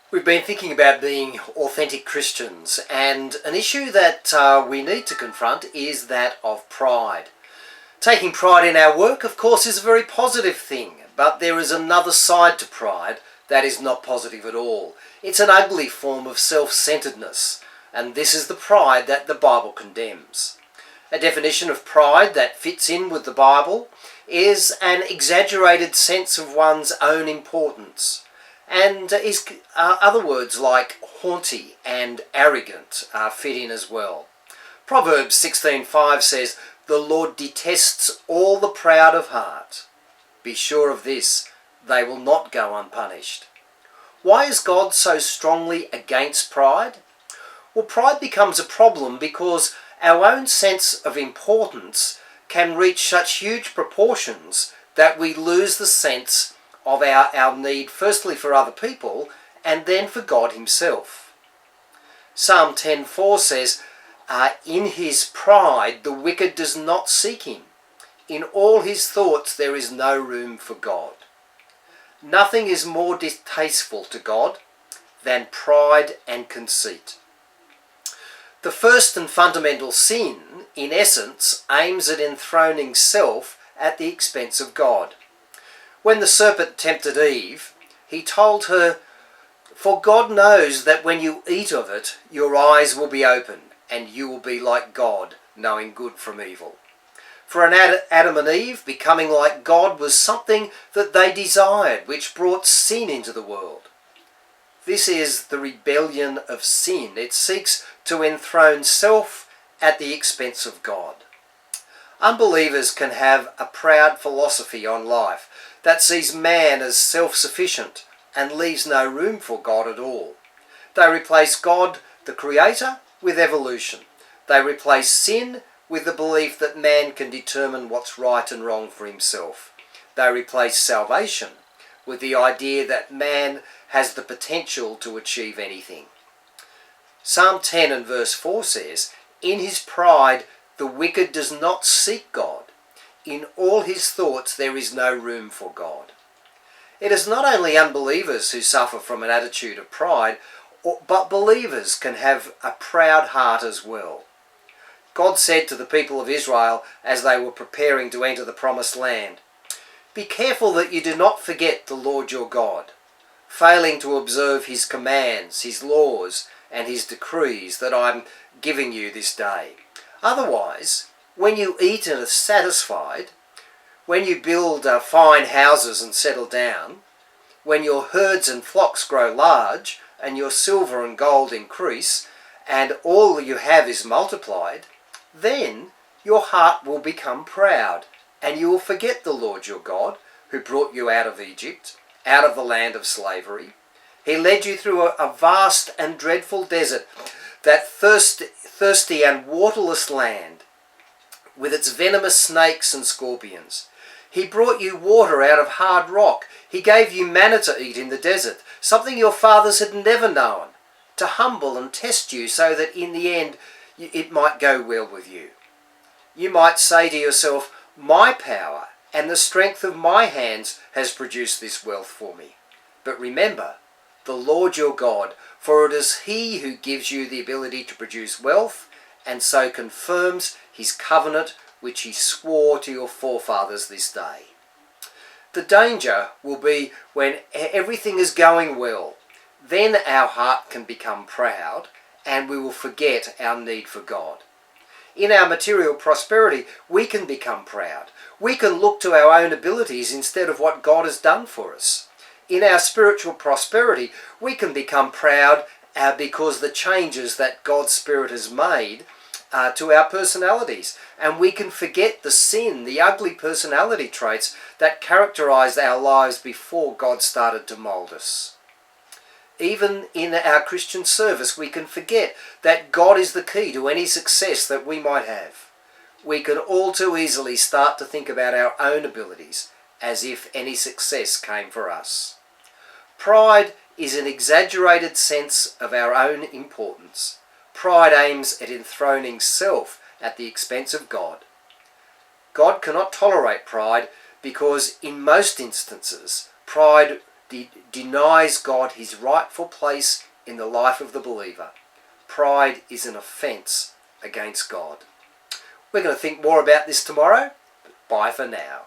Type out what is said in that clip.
We've been thinking about being authentic Christians, and an issue that we need to confront is that of pride. Taking pride in our work, of course, is a very positive thing, but there is another side to pride that is not positive at all. It's an ugly form of self-centeredness, and this is the pride that the Bible condemns. A definition of pride that fits in with the Bible is an exaggerated sense of one's own importance. And other words like haughty and arrogant fit in as well. Proverbs 16:5 says, "The Lord detests all the proud of heart. Be sure of this, they will not go unpunished." Why is God so strongly against pride? Well, pride becomes a problem because our own sense of importance can reach such huge proportions that we lose the sense of our need firstly for other people and then for God himself. Psalm 10:4 says, "In his pride the wicked does not seek him. In all his thoughts there is no room for God." Nothing is more distasteful to God than pride and conceit. The first and fundamental sin, in essence, aims at enthroning self at the expense of God. When the serpent tempted Eve, he told her, "For God knows that when you eat of it, your eyes will be opened, and you will be like God, knowing good from evil." For Adam and Eve, becoming like God was something that they desired, which brought sin into the world. This is the rebellion of sin. It seeks to enthrone self at the expense of God. Unbelievers can have a proud philosophy on life that sees man as self-sufficient and leaves no room for God at all. They replace God, the Creator, with evolution. They replace sin with the belief that man can determine what's right and wrong for himself. They replace salvation with the idea that man has the potential to achieve anything. Psalm 10 and verse 4 says, "In his pride the wicked does not seek God. In all his thoughts there is no room for God." It is not only unbelievers who suffer from an attitude of pride, but believers can have a proud heart as well. God said to the people of Israel as they were preparing to enter the promised land, "Be careful that you do not forget the Lord your God, failing to observe his commands, his laws, and his decrees that I'm giving you this day. Otherwise, when you eat and are satisfied, when you build fine houses and settle down, when your herds and flocks grow large, and your silver and gold increase, and all you have is multiplied, then your heart will become proud, and you will forget the Lord your God, who brought you out of Egypt, out of the land of slavery. He led you through a vast and dreadful desert, that thirsty and waterless land, with its venomous snakes and scorpions. He brought you water out of hard rock. He gave you manna to eat in the desert, something your fathers had never known, to humble and test you so that in the end it might go well with you. You might say to yourself, 'My power and the strength of my hands has produced this wealth for me.' But remember, the Lord your God, for it is he who gives you the ability to produce wealth and so confirms his covenant which he swore to your forefathers this day." The danger will be when everything is going well. Then our heart can become proud and we will forget our need for God. In our material prosperity, we can become proud. We can look to our own abilities instead of what God has done for us. In our spiritual prosperity, we can become proud because the changes that God's Spirit has made to our personalities. And we can forget the sin, the ugly personality traits that characterized our lives before God started to mold us. Even in our Christian service, we can forget that God is the key to any success that we might have. We can all too easily start to think about our own abilities as if any success came for us. Pride is an exaggerated sense of our own importance. Pride aims at enthroning self at the expense of God. God cannot tolerate pride because in most instances, pride denies God his rightful place in the life of the believer. Pride is an offence against God. We're going to think more about this tomorrow. Bye for now.